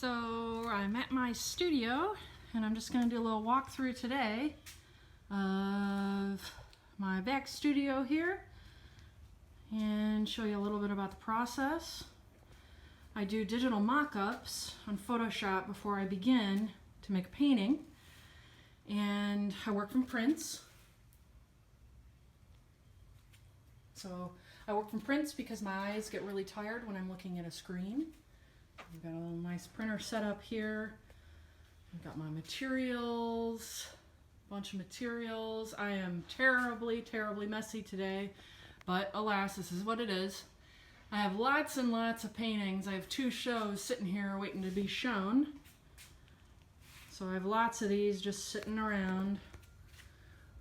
So I'm at my studio and I'm just going to do a little walkthrough today of my back studio here and show you a little bit about the process. I do digital mock-ups on Photoshop before I begin to make a painting, and I work from prints. So I work from prints because my eyes get really tired when I'm looking at a screen. I've got a little nice printer set up here. I've got my materials, a bunch of materials. I am terribly messy today, but alas, this is what it is. I have lots and lots of paintings. I have 2 shows sitting here waiting to be shown. So I have lots of these just sitting around,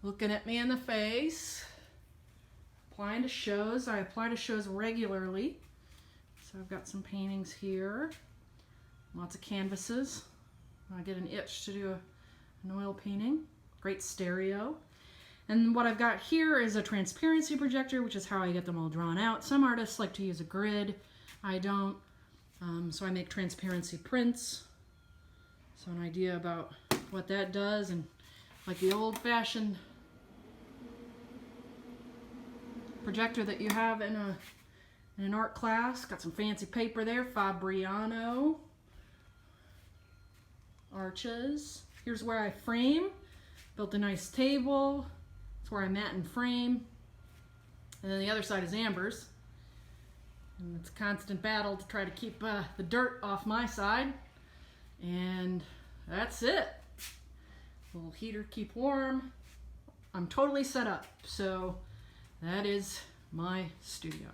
looking at me in the face. Applying to shows. I apply to shows regularly. So I've got some paintings here, lots of canvases. I get an itch to do an oil painting. Great stereo. And what I've got here is a transparency projector, which is how I get them all drawn out. Some artists like to use a grid. I don't. So I make transparency prints. So an idea about what that does, and like the old-fashioned projector that you have in an art class. Got some fancy paper there, Fabriano arches. Here's where I frame. Built a nice table. It's where I mat and frame. And then the other side is Amber's. And it's a constant battle to try to keep the dirt off my side. And that's it. Little heater, keep warm. I'm totally set up. So that is my studio.